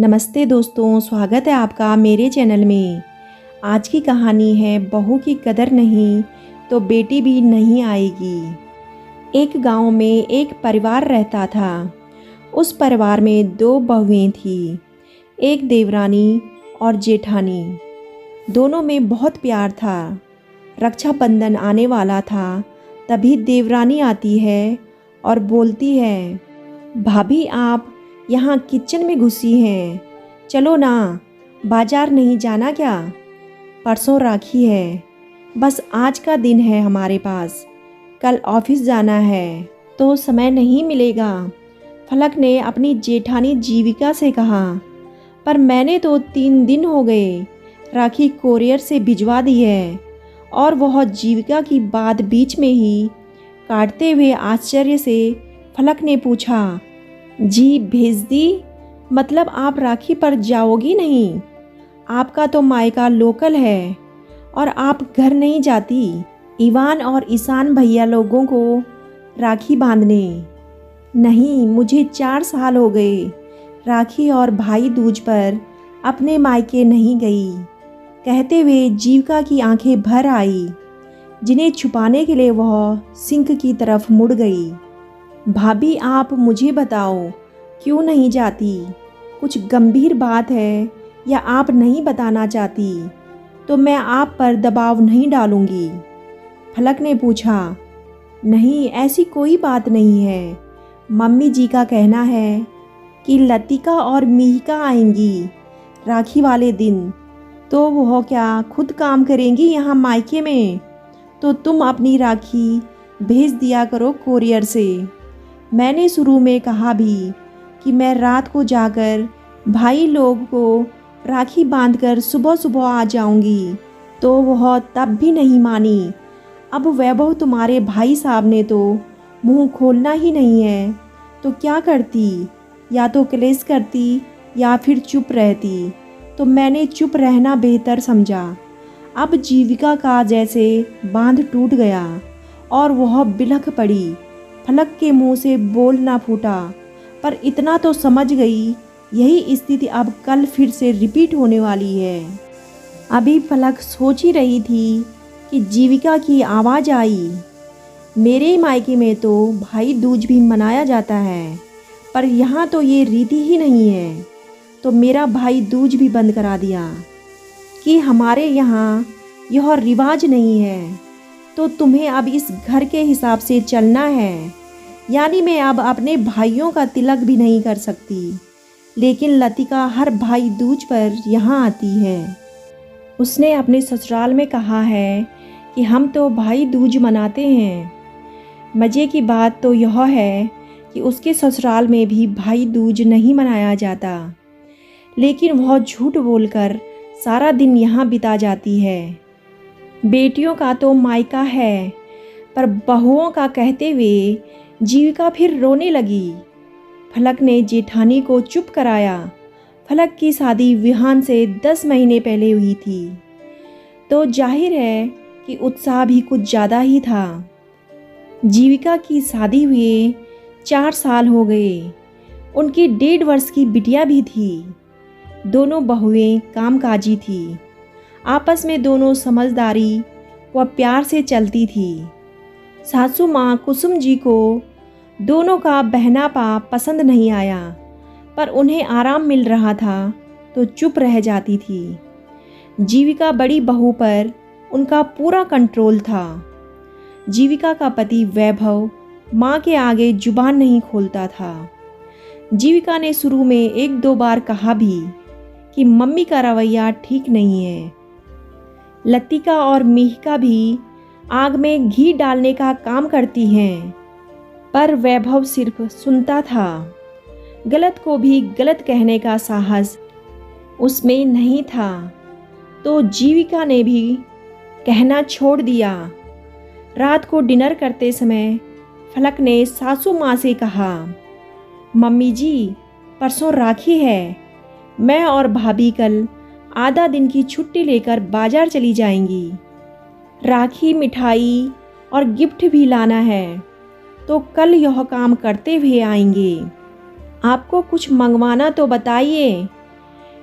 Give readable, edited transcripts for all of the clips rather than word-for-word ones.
नमस्ते दोस्तों, स्वागत है आपका मेरे चैनल में। आज की कहानी है बहू की कदर नहीं तो बेटी भी नहीं आएगी। एक गांव में एक परिवार रहता था। उस परिवार में दो बहुएं थीं, एक देवरानी और जेठानी। दोनों में बहुत प्यार था। रक्षाबंधन आने वाला था, तभी देवरानी आती है और बोलती है, भाभी आप यहाँ किचन में घुसी हैं, चलो ना, बाजार नहीं जाना क्या? परसों राखी है, बस आज का दिन है हमारे पास, कल ऑफिस जाना है तो समय नहीं मिलेगा। फलक ने अपनी जेठानी जीविका से कहा, पर मैंने तो 3 दिन हो गए राखी कोरियर से भिजवा दी है। और वह जीविका की बात बीच में ही काटते हुए आश्चर्य से फलक ने पूछा, जी भेज दी? मतलब आप राखी पर जाओगी नहीं? आपका तो मायका लोकल है और आप घर नहीं जाती इवान और ईशान भैया लोगों को राखी बांधने? नहीं, मुझे 4 साल हो गए राखी और भाई दूज पर अपने मायके नहीं गई। कहते हुए जीविका की आंखें भर आई, जिन्हें छुपाने के लिए वह सिंक की तरफ मुड़ गई। भाभी आप मुझे बताओ, क्यों नहीं जाती? कुछ गंभीर बात है या आप नहीं बताना चाहती तो मैं आप पर दबाव नहीं डालूंगी। फलक ने पूछा, नहीं ऐसी कोई बात नहीं है। मम्मी जी का कहना है कि लतिका और मिहिका आएंगी राखी वाले दिन, तो वह क्या खुद काम करेंगी यहाँ मायके में? तो तुम अपनी राखी भेज दिया करो कोरियर से। मैंने शुरू में कहा भी कि मैं रात को जाकर भाई लोग को राखी बांधकर सुबह सुबह आ जाऊंगी, तो वह तब भी नहीं मानी। अब वैभव तुम्हारे भाई साहब ने तो मुंह खोलना ही नहीं है, तो क्या करती? या तो क्लेश करती या फिर चुप रहती, तो मैंने चुप रहना बेहतर समझा। अब जीविका का जैसे बांध टूट गया और वह बिलख पड़ी। फलक के मुंह से बोल ना फूटा, पर इतना तो समझ गई यही स्थिति अब कल फिर से रिपीट होने वाली है। अभी फलक सोच ही रही थी कि जीविका की आवाज़ आई, मेरे मायके में तो भाई दूज भी मनाया जाता है, पर यहाँ तो ये रीति ही नहीं है, तो मेरा भाई दूज भी बंद करा दिया कि हमारे यहाँ यह रिवाज नहीं है, तो तुम्हें अब इस घर के हिसाब से चलना है। यानी मैं अब अपने भाइयों का तिलक भी नहीं कर सकती, लेकिन लतिका हर भाई दूज पर यहाँ आती है। उसने अपने ससुराल में कहा है कि हम तो भाई दूज मनाते हैं। मज़े की बात तो यह है कि उसके ससुराल में भी भाई दूज नहीं मनाया जाता, लेकिन वह झूठ बोलकर सारा दिन यहाँ बिता जाती है। बेटियों का तो मायका है, पर बहुओं का कहते हुए जीविका फिर रोने लगी। फलक ने जेठानी को चुप कराया। फलक की शादी विहान से 10 महीने पहले हुई थी, तो जाहिर है कि उत्साह भी कुछ ज़्यादा ही था। जीविका की शादी हुए 4 साल हो गए। उनकी 1.5 वर्ष की बिटिया भी थी। दोनों बहुएं कामकाजी थी। आपस में दोनों समझदारी व प्यार से चलती थी। सासू माँ कुसुम जी को दोनों का बहनापा पसंद नहीं आया, पर उन्हें आराम मिल रहा था तो चुप रह जाती थी। जीविका बड़ी बहू पर उनका पूरा कंट्रोल था। जीविका का पति वैभव माँ के आगे जुबान नहीं खोलता था। जीविका ने शुरू में 1-2 बार कहा भी कि मम्मी का रवैया ठीक नहीं है। लतिका और मिहिका भी आग में घी डालने का काम करती हैं, पर वैभव सिर्फ सुनता था। गलत को भी गलत कहने का साहस उसमें नहीं था, तो जीविका ने भी कहना छोड़ दिया। रात को डिनर करते समय फलक ने सासू माँ से कहा, मम्मी जी परसों राखी है, मैं और भाभी कल आधा दिन की छुट्टी लेकर बाजार चली जाएंगी। राखी, मिठाई और गिफ्ट भी लाना है, तो कल यह काम करते हुए आएंगे। आपको कुछ मंगवाना तो बताइए,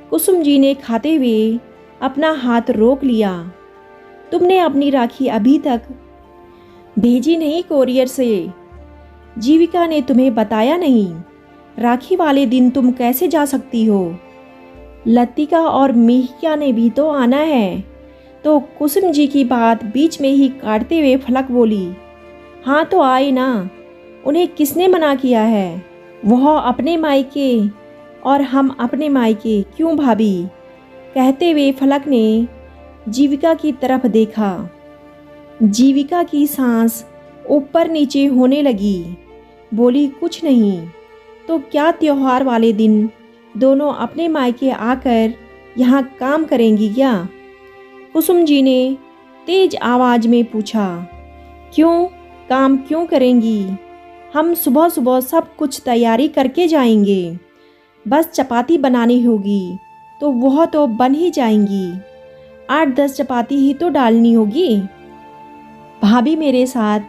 कुसुम जी ने खाते हुए अपना हाथ रोक लिया। तुमने अपनी राखी अभी तक भेजी नहीं कोरियर से। जीविका ने तुम्हें बताया नहीं। राखी वाले दिन तुम कैसे जा सकती हो? लतिका और मिहिका ने भी तो आना है। तो कुसुम जी की बात बीच में ही काटते हुए फलक बोली, हाँ तो आए ना, उन्हें किसने मना किया है? वह अपने मायके और हम अपने मायके, क्यों भाभी? कहते हुए फलक ने जीविका की तरफ देखा। जीविका की सांस ऊपर नीचे होने लगी। बोली, कुछ नहीं। तो क्या त्योहार वाले दिन दोनों अपने मायके आकर यहाँ काम करेंगी क्या? कुसुम जी ने तेज आवाज में पूछा। क्यों, काम क्यों करेंगी? हम सुबह सुबह सब कुछ तैयारी करके जाएंगे। बस चपाती बनानी होगी तो वह तो बन ही जाएंगी। 8-10 चपाती ही तो डालनी होगी। भाभी मेरे साथ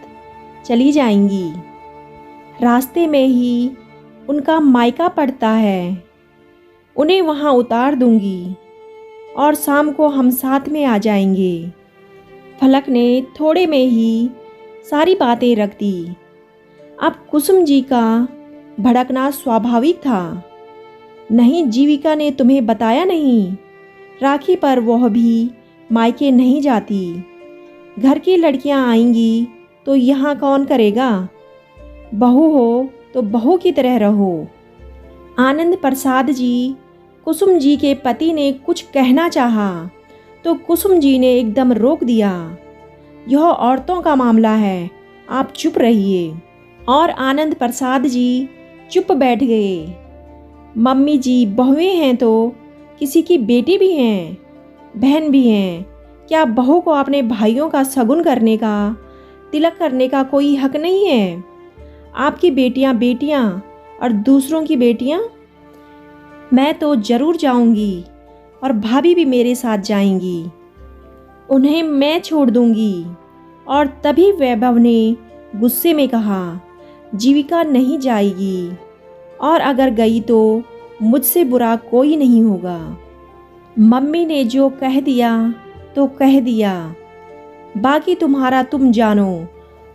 चली जाएंगी। रास्ते में ही उनका मायका पड़ता है, उन्हें वहाँ उतार दूंगी और शाम को हम साथ में आ जाएंगे। फलक ने थोड़े में ही सारी बातें रख दी। अब कुसुम जी का भड़कना स्वाभाविक था। नहीं, जीविका ने तुम्हें बताया नहीं? राखी पर वह भी मायके नहीं जाती। घर की लड़कियां आएंगी तो यहाँ कौन करेगा? बहू हो तो बहू की तरह रहो। आनंद प्रसाद जी, कुसुम जी के पति ने कुछ कहना चाहा तो कुसुम जी ने एकदम रोक दिया। यह औरतों का मामला है, आप चुप रहिए। और आनंद प्रसाद जी चुप बैठ गए। मम्मी जी, बहुएं हैं तो किसी की बेटी भी हैं, बहन भी हैं। क्या बहू को अपने भाइयों का शगुन करने का, तिलक करने का कोई हक नहीं है? आपकी बेटियां बेटियां और दूसरों की बेटियां? मैं तो जरूर जाऊंगी और भाभी भी मेरे साथ जाएंगी। उन्हें मैं छोड़ दूंगी। और तभी वैभव ने गुस्से में कहा, जीविका नहीं जाएगी और अगर गई तो मुझसे बुरा कोई नहीं होगा। मम्मी ने जो कह दिया तो कह दिया, बाकी तुम्हारा तुम जानो।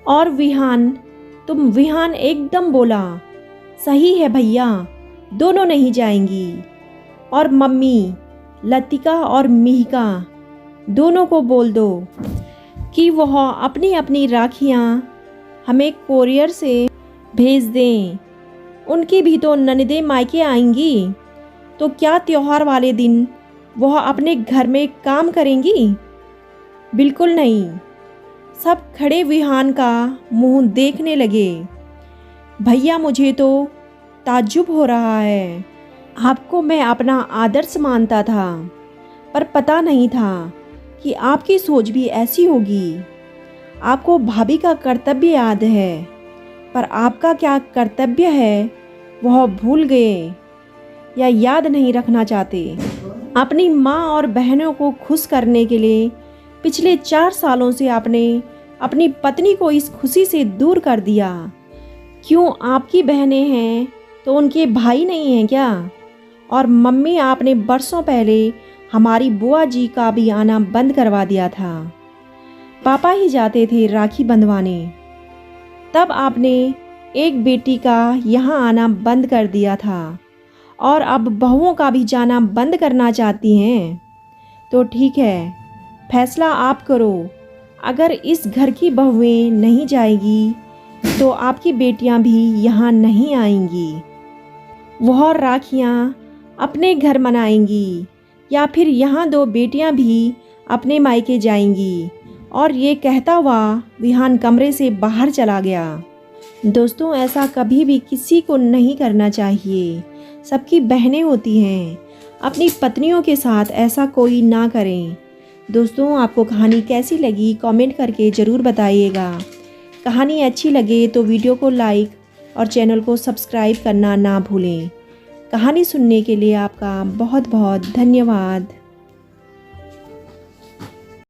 और विहान एकदम बोला, सही है भैया, दोनों नहीं जाएंगी। और मम्मी, लतिका और मिहिका दोनों को बोल दो कि वह अपनी अपनी राखियाँ हमें कोरियर से भेज दें। उनकी भी तो ननदें मायके आएंगी। तो क्या त्योहार वाले दिन वह अपने घर में काम करेंगी? बिल्कुल नहीं। सब खड़े विहान का मुंह देखने लगे। भैया, मुझे तो ताज्जुब हो रहा है। आपको मैं अपना आदर्श मानता था, पर पता नहीं था कि आपकी सोच भी ऐसी होगी। आपको भाभी का कर्तव्य याद है, पर आपका क्या कर्तव्य है वह भूल गए या याद नहीं रखना चाहते। अपनी माँ और बहनों को खुश करने के लिए पिछले 4 सालों से आपने अपनी पत्नी को इस खुशी से दूर कर दिया। क्यों, आपकी बहनें हैं तो उनके भाई नहीं हैं क्या? और मम्मी, आपने बरसों पहले हमारी बुआ जी का भी आना बंद करवा दिया था। पापा ही जाते थे राखी बंधवाने। तब आपने एक बेटी का यहाँ आना बंद कर दिया था और अब बहुओं का भी जाना बंद करना चाहती हैं। तो ठीक है, फैसला आप करो। अगर इस घर की बहुएं नहीं जाएगी तो आपकी बेटियां भी यहाँ नहीं आएंगी। वह राखियाँ अपने घर मनाएंगी या फिर यहाँ 2 बेटियां भी अपने मायके जाएंगी। और ये कहता हुआ विहान कमरे से बाहर चला गया। दोस्तों, ऐसा कभी भी किसी को नहीं करना चाहिए। सबकी बहनें होती हैं, अपनी पत्नियों के साथ ऐसा कोई ना करें। दोस्तों, आपको कहानी कैसी लगी कमेंट करके ज़रूर बताइएगा। कहानी अच्छी लगे तो वीडियो को लाइक और चैनल को सब्सक्राइब करना ना भूलें। कहानी सुनने के लिए आपका बहुत बहुत धन्यवाद।